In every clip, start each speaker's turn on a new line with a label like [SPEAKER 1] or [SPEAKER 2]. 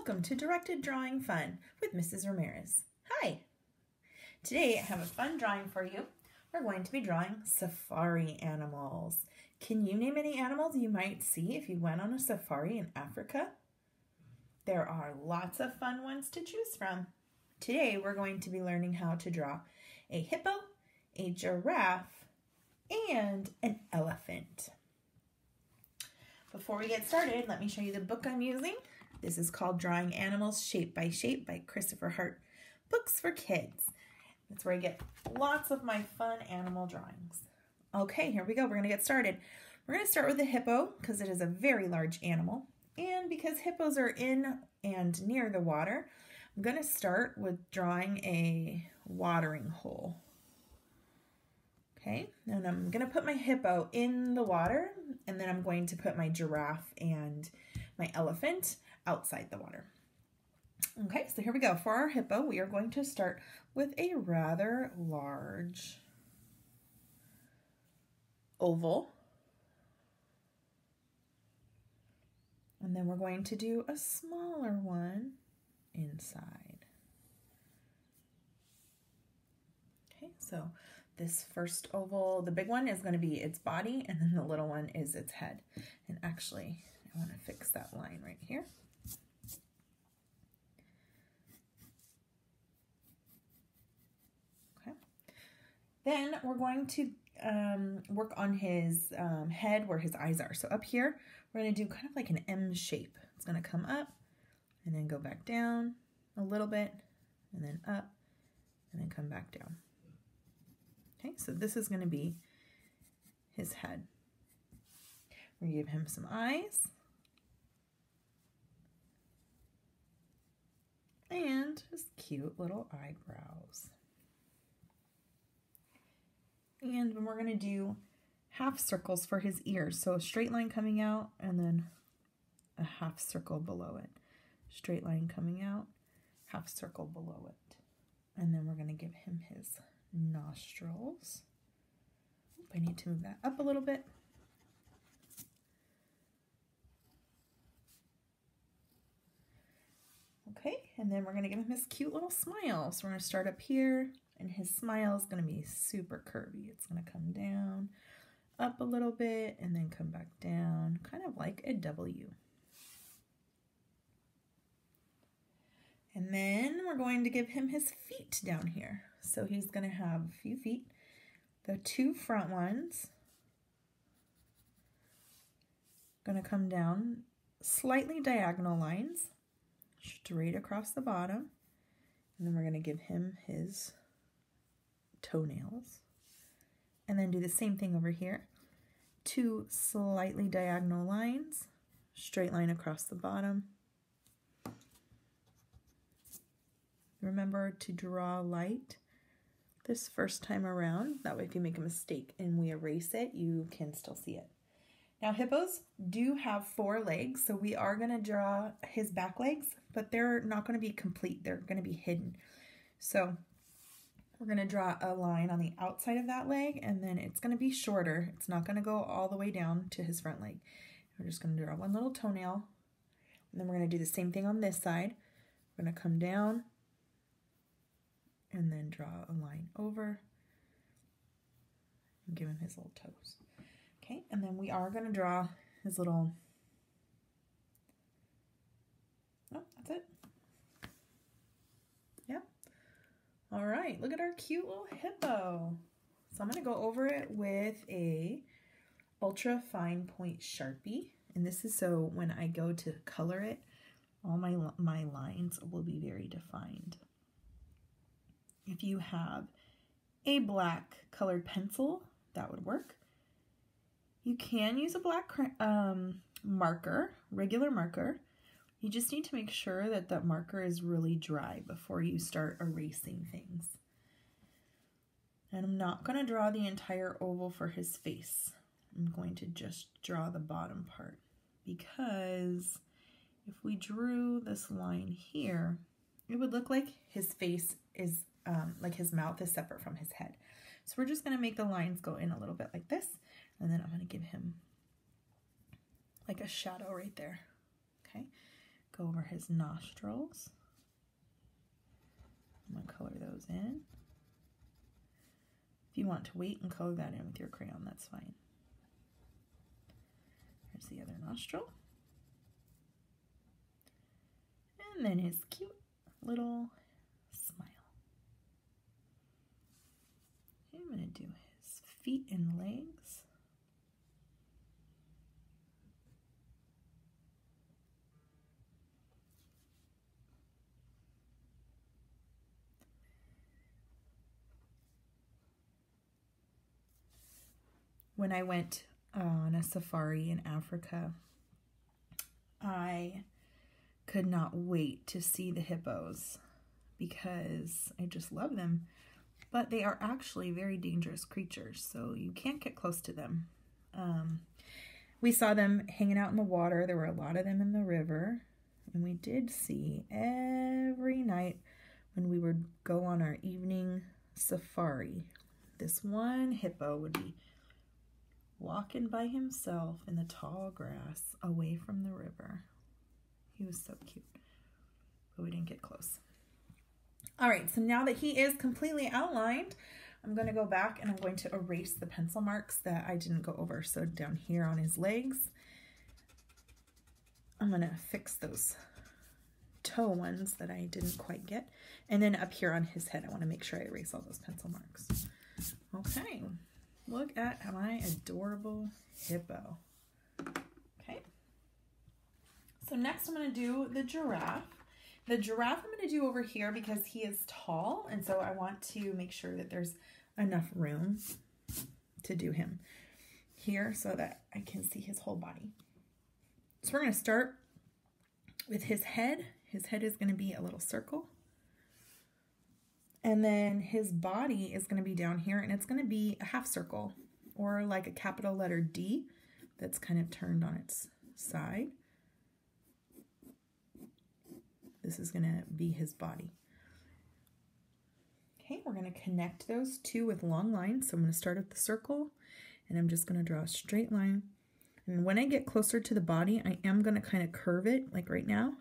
[SPEAKER 1] Welcome to Directed Drawing Fun with Mrs. Ramirez. Hi! Today I have a fun drawing for you. We're going to be drawing safari animals. Can you name any animals you might see if you went on a safari in Africa? There are lots of fun ones to choose from. Today we're going to be learning how to draw a hippo, a giraffe, and an elephant. Before we get started, let me show you the book I'm using. This is called Drawing Animals Shape by Shape by Christopher Hart. Books for kids. That's where I get lots of my fun animal drawings. Okay, here we go. We're going to get started. We're going to start with the hippo because it is a very large animal. And because hippos are in and near the water, I'm going to start with drawing a watering hole. Okay, and I'm going to put my hippo in the water, and then I'm going to put my giraffe and my elephant outside the water. Okay, so here we go. For our hippo, we are going to start with a rather large oval. And then we're going to do a smaller one inside. Okay, so this first oval, the big one is going to be its body, and then the little one is its head. And actually, I want to fix that line right here. Okay. Then we're going to work on his head where his eyes are. So up here, we're going to do kind of like an M shape. It's going to come up and then go back down a little bit, and then up, and then come back down. Okay, so this is going to be his head. We give him some eyes and his cute little eyebrows. And then we're going to do half circles for his ears. So a straight line coming out and then a half circle below it. Straight line coming out, half circle below it. And then we're going to give him his nostrils. I need to move that up a little bit. Okay, and then we're going to give him his cute little smile. So we're going to start up here, and his smile is going to be super curvy. It's going to come down, up a little bit, and then come back down, kind of like a W. And then we're going to give him his feet down here. So he's going to have a few feet. The two front ones going to come down slightly diagonal lines straight across the bottom. And then we're going to give him his toenails. And then do the same thing over here. Two slightly diagonal lines, straight line across the bottom. Remember to draw light this first time around. That way if you make a mistake and we erase it, you can still see it. Now hippos do have 4 legs, so we are going to draw his back legs, but they're not going to be complete. They're going to be hidden. So we're going to draw a line on the outside of that leg, and then it's going to be shorter. It's not going to go all the way down to his front leg. We're just going to draw one little toenail, and then we're going to do the same thing on this side. We're going to come down and then draw a line over and give him his little toes. Okay, and then we are going to draw his little, oh, that's it. Yeah. All right, look at our cute little hippo. So I'm going to go over it with a ultra fine point Sharpie. And this is so when I go to color it, all my lines will be very defined. If you have a black colored pencil, that would work. You can use a black marker, regular marker. You just need to make sure that that marker is really dry before you start erasing things. And I'm not going to draw the entire oval for his face. I'm going to just draw the bottom part, because if we drew this line here, it would look like his face is like his mouth is separate from his head. So we're just going to make the lines go in a little bit like this, and then I'm going to give him like a shadow right there. Okay, Go over his nostrils. I'm going to color those in. If you want to wait and color that in with your crayon, that's fine. There's the other nostril. And then his cute little smile. Okay, I'm going to do his feet and legs. When I went on a safari in Africa, I could not wait to see the hippos because I just love them. But they are actually very dangerous creatures, so you can't get close to them. We saw them hanging out in the water. There were a lot of them in the river. And we did see every night when we would go on our evening safari, this one hippo would be walking by himself in the tall grass away from the river. He was so cute, but we didn't get close. All right, so now that he is completely outlined, I'm going to go back and I'm going to erase the pencil marks that I didn't go over. So down here on his legs, I'm going to fix those toe ones that I didn't quite get. And then up here on his head, I want to make sure I erase all those pencil marks. Okay, look at my adorable hippo. Okay, so next I'm going to do the giraffe. The giraffe I'm going to do over here because he is tall, and so I want to make sure that there's enough room to do him here so that I can see his whole body. So we're going to start with his head. His head is going to be a little circle. And then his body is going to be down here, and it's going to be a half circle, or like a capital letter D that's kind of turned on its side. This is going to be his body. Okay, we're going to connect those two with long lines. So I'm going to start at the circle, and I'm just going to draw a straight line. And when I get closer to the body, I am going to kind of curve it, like right now.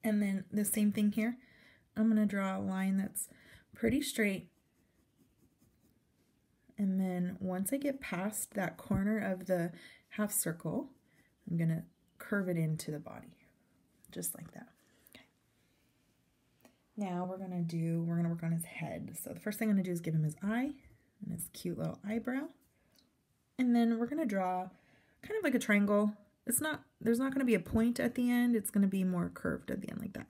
[SPEAKER 1] And then the same thing here. I'm going to draw a line that's pretty straight. And then once I get past that corner of the half circle, I'm going to curve it into the body, just like that. Okay. Now we're going to work on his head. So the first thing I'm going to do is give him his eye and his cute little eyebrow. And then we're going to draw kind of like a triangle. There's not going to be a point at the end. It's going to be more curved at the end like that.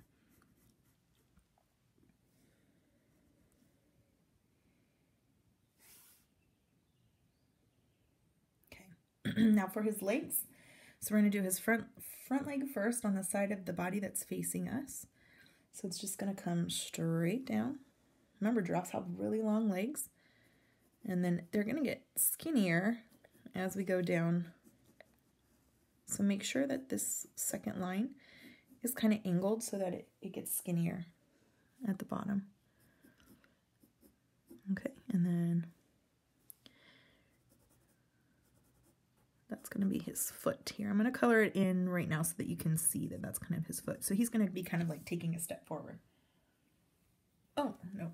[SPEAKER 1] Now for his legs, so we're going to do his front leg first on the side of the body that's facing us. So it's just going to come straight down. Remember, giraffes have really long legs, and then they're going to get skinnier as we go down. So make sure that this second line is kind of angled so that it gets skinnier at the bottom. Okay, and then that's going to be his foot here. I'm going to color it in right now so that you can see that that's kind of his foot. So he's going to be kind of like taking a step forward. Oh, no.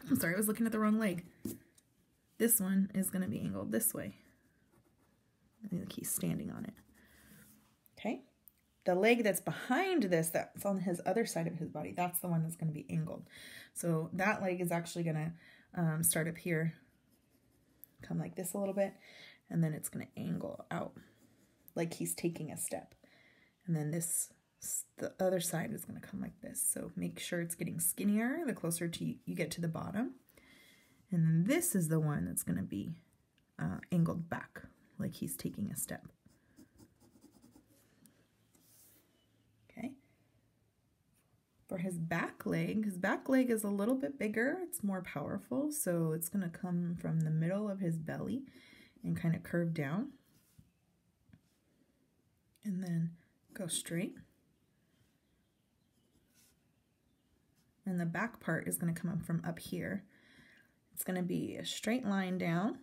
[SPEAKER 1] I'm sorry, I was looking at the wrong leg. This one is going to be angled this way. Like he's standing on it. Okay. The leg that's behind this, that's on his other side of his body, that's the one that's going to be angled. So that leg is actually going to start up here, come like this a little bit, and then it's going to angle out like he's taking a step. And then the other side is going to come like this. So make sure it's getting skinnier the closer to you get to the bottom. And then this is the one that's going to be angled back like he's taking a step. Okay. For his back leg is a little bit bigger. It's more powerful. So it's going to come from the middle of his belly and kind of curve down, and then go straight. And the back part is going to come up from up here. It's going to be a straight line down.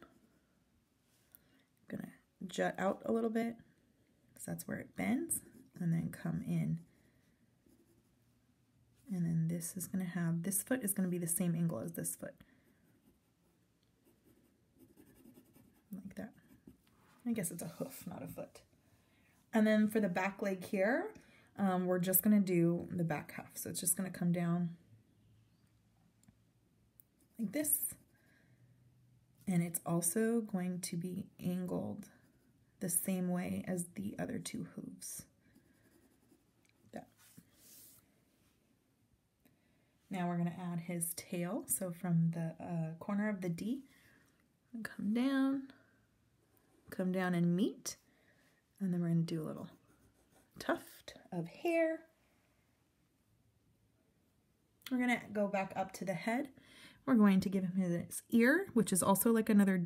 [SPEAKER 1] I'm going to jut out a little bit because that's where it bends. and then come in. And then this is going to have, this foot is going to be the same angle as this foot. Like that. I guess it's a hoof, not a foot. And then for the back leg here, we're just going to do the back half. So it's just going to come down like this. And it's also going to be angled the same way as the other two hooves. That. Now we're going to add his tail. So from the corner of the D, come down and meet. And then we're going to do a little tuft of hair. We're going to go back up to the head. We're going to give him his ear, which is also like another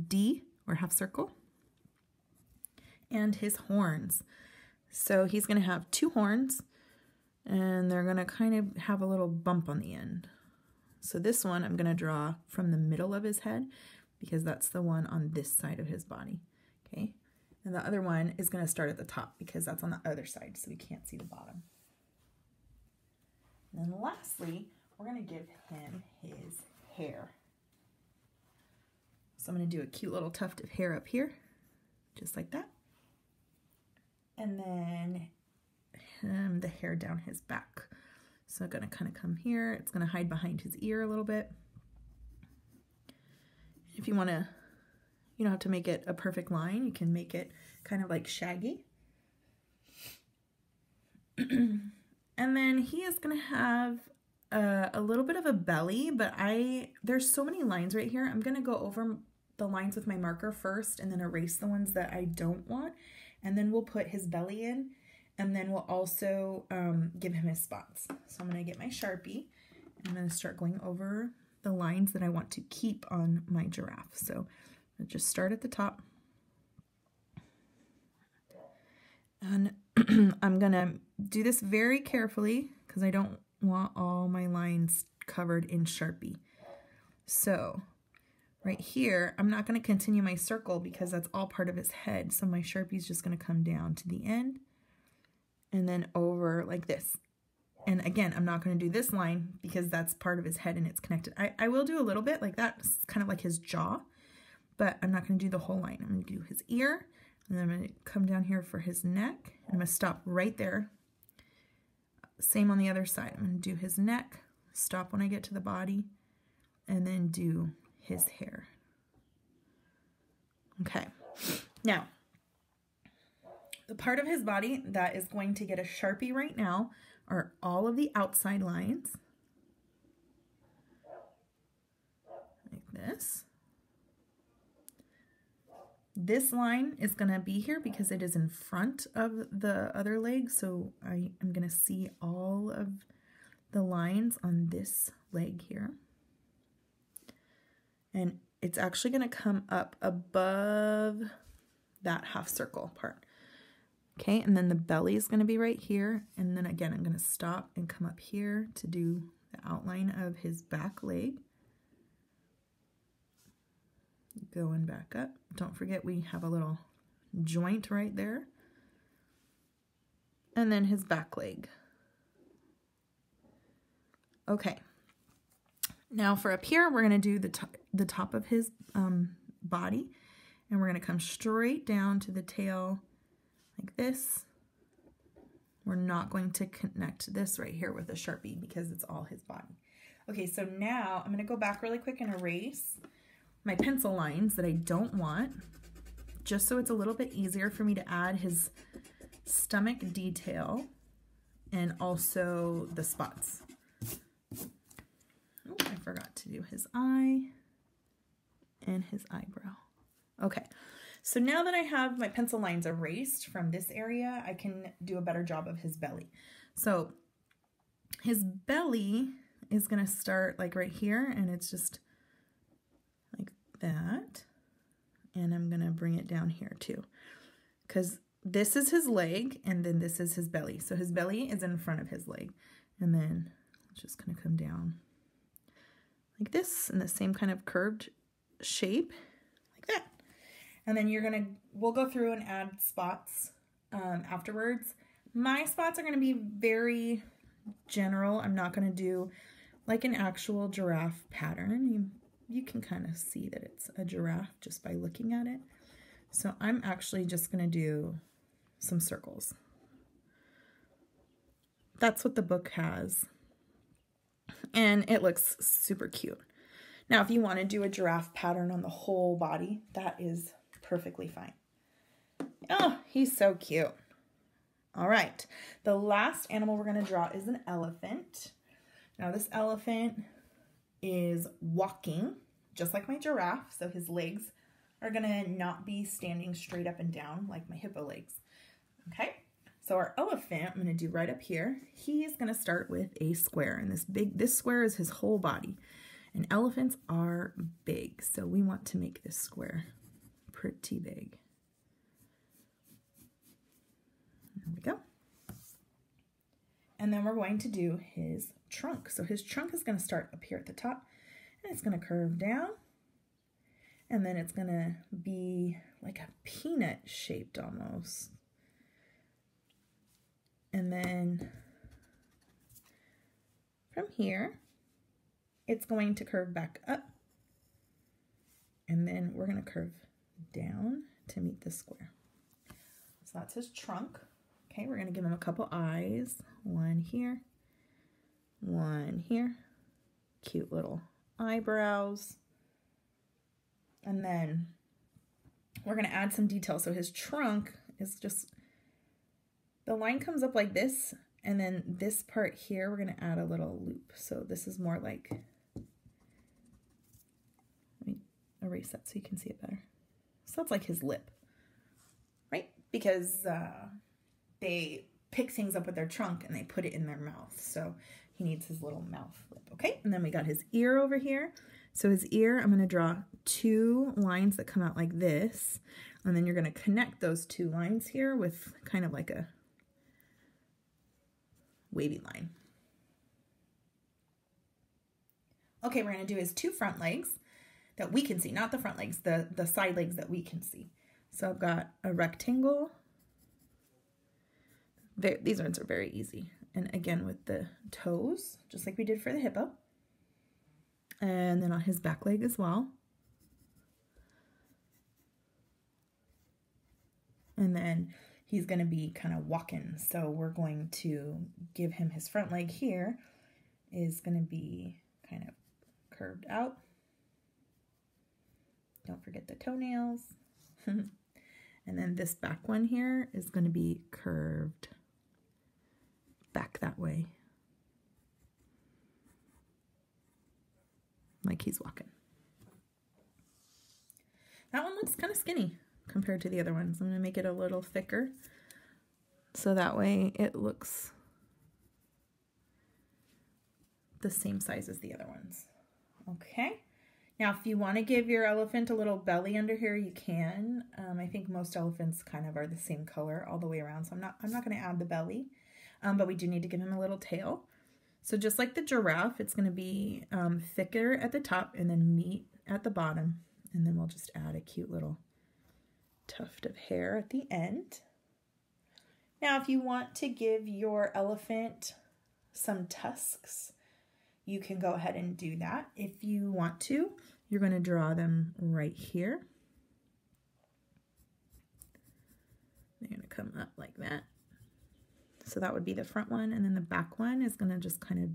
[SPEAKER 1] D or half circle, and his horns. So he's going to have two horns, and they're going to kind of have a little bump on the end. So this one I'm going to draw from the middle of his head because that's the one on this side of his body. Okay, and the other one is going to start at the top because that's on the other side, so we can't see the bottom. And then lastly, we're going to give him his hair. So I'm going to do a cute little tuft of hair up here, just like that. And then the hair down his back. So I'm going to kind of come here. It's going to hide behind his ear a little bit. If you want to, you don't have to make it a perfect line. You can make it kind of like shaggy. And then he is going to have a little bit of a belly, but there's so many lines right here. I'm going to go over the lines with my marker first and then erase the ones that I don't want. And then we'll put his belly in, and then we'll also give him his spots. So I'm going to get my Sharpie, and I'm going to start going over the lines that I want to keep on my giraffe. So I'll just start at the top. And I'm going to do this very carefully because I don't want all my lines covered in Sharpie. So right here, I'm not going to continue my circle because that's all part of his head. So my Sharpie is just going to come down to the end and then over like this. And again, I'm not going to do this line because that's part of his head and it's connected. I will do a little bit like that, it's kind of like his jaw, but I'm not going to do the whole line. I'm going to do his ear, and then I'm going to come down here for his neck. I'm going to stop right there. Same on the other side. I'm going to do his neck, stop when I get to the body, and then do his hair. Okay. Now, the part of his body that is going to get a Sharpie right now are all of the outside lines. Like this. This line is going to be here because it is in front of the other leg, so I am going to see all of the lines on this leg here. And it's actually going to come up above that half circle part. Okay, and then the belly is going to be right here, and then again I'm going to stop and come up here to do the outline of his back leg. Going back up. Don't forget we have a little joint right there. And then his back leg. Okay. Now for up here, we're going to do the top of his body. And we're going to come straight down to the tail like this. We're not going to connect this right here with a Sharpie because it's all his body. Okay, so now I'm going to go back really quick and erase my pencil lines that I don't want, just so it's a little bit easier for me to add his stomach detail and also the spots. Oh, I forgot to do his eye and his eyebrow. Okay, so now that I have my pencil lines erased from this area, I can do a better job of his belly. So his belly is going to start like right here, and it's just that, and I'm gonna bring it down here too, because this is his leg and then this is his belly. So his belly is in front of his leg, and then it's just gonna come down like this in the same kind of curved shape like that. And then we'll go through and add spots afterwards. My spots are going to be very general. I'm not going to do like an actual giraffe pattern. You can kind of see that it's a giraffe just by looking at it. So I'm actually just going to do some circles. That's what the book has. And it looks super cute. Now, if you want to do a giraffe pattern on the whole body, that is perfectly fine. Oh, he's so cute. All right, the last animal we're going to draw is an elephant. Now, this elephant is walking just like my giraffe, so his legs are going to not be standing straight up and down like my hippo legs. Okay, so our elephant, I'm going to do right up here. He's going to start with a square, and this square is his whole body. And elephants are big, so we want to make this square pretty big. There we go. And then we're going to do his trunk. So his trunk is going to start up here at the top, and it's going to curve down, and then it's going to be like a peanut shaped almost. And then from here, it's going to curve back up, and then we're going to curve down to meet the square. So that's his trunk. Okay, we're going to give him a couple eyes. One here, one here. Cute little eyebrows. And then we're going to add some detail. So his trunk is just, the line comes up like this, and then this part here, we're going to add a little loop. So this is more like, let me erase that so you can see it better. So that's like his lip, right? Because they pick things up with their trunk and they put it in their mouth. So he needs his little mouth lip, okay? And then we got his ear over here. So his ear, I'm gonna draw 2 lines that come out like this. And then you're gonna connect those 2 lines here with kind of like a wavy line. Okay, we're gonna do his 2 front legs that we can see, not the front legs, the side legs that we can see. So I've got a rectangle. These ones are very easy. And again, with the toes, just like we did for the hippo. And then on his back leg as well. And then he's going to be kind of walking. So we're going to give him his front leg here is going to be kind of curved out. Don't forget the toenails. And then this back one here is going to be curved back that way, like he's walking. That one looks kind of skinny compared to the other ones. I'm going to make it a little thicker so that way it looks the same size as the other ones. Okay. Now, if you want to give your elephant a little belly under here, you can. I think most elephants kind of are the same color all the way around, so I'm not going to add the belly. But we do need to give him a little tail. So just like the giraffe, it's going to be thicker at the top and then meat at the bottom. And then we'll just add a cute little tuft of hair at the end. Now, if you want to give your elephant some tusks, you can go ahead and do that. If you want to, you're going to draw them right here. They're going to come up like that. So that would be the front one, and then the back one is going to just kind of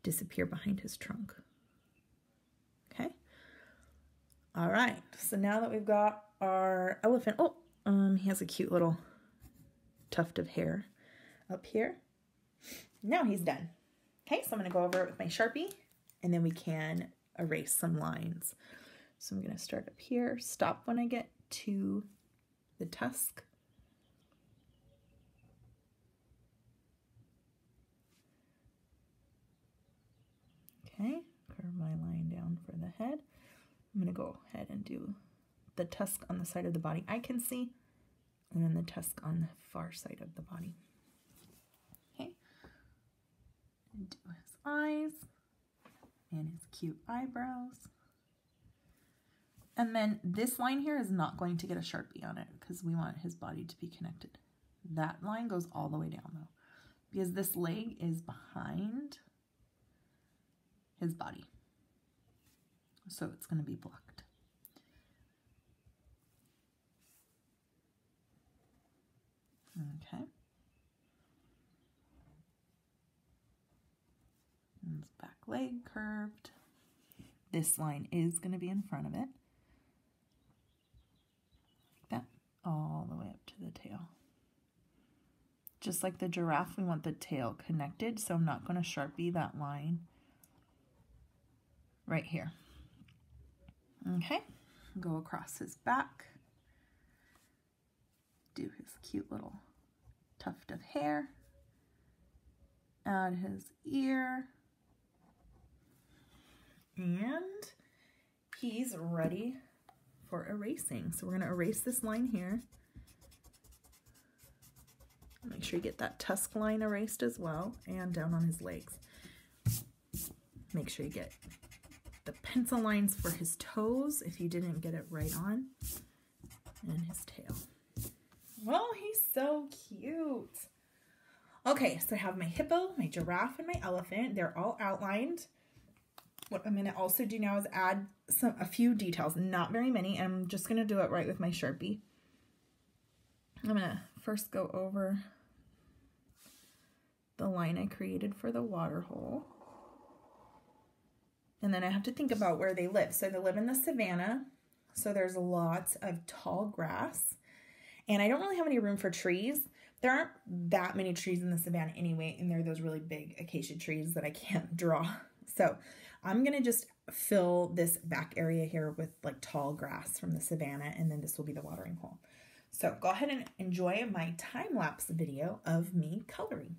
[SPEAKER 1] disappear behind his trunk. Okay. All right. So now that we've got our elephant, he has a cute little tuft of hair up here. Now he's done. Okay, so I'm going to go over it with my Sharpie, and then we can erase some lines. So I'm going to start up here, stop when I get to the tusk. Okay, curve my line down for the head. I'm going to go ahead and do the tusk on the side of the body I can see, and then the tusk on the far side of the body. Okay, and do his eyes and his cute eyebrows. And then this line here is not going to get a Sharpie on it because we want his body to be connected That line goes all the way down though, because this leg is behind his body. So it's going to be blocked. Okay. And his back leg curved. This line is going to be in front of it. Like that. All the way up to the tail. Just like the giraffe, we want the tail connected, so I'm not going to Sharpie that line right here. Okay, go across his back. Do his cute little tuft of hair. Add his ear. And he's ready for erasing. So we're going to erase this line here. Make sure you get that tusk line erased as well, and down on his legs. Make sure you get the pencil lines for his toes if you didn't get it right on, and his tail. Well, he's so cute. Okay, so I have my hippo, my giraffe, and my elephant. They're all outlined. What I'm going to also do now is add a few details, not very many. I'm just going to do it right with my Sharpie. I'm going to first go over the line I created for the water hole. And then I have to think about where they live. So they live in the savannah. So there's lots of tall grass. And I don't really have any room for trees. There aren't that many trees in the savannah anyway. And there are those really big acacia trees that I can't draw. So I'm going to just fill this back area here with like tall grass from the savannah. And then this will be the watering hole. So go ahead and enjoy my time-lapse video of me coloring.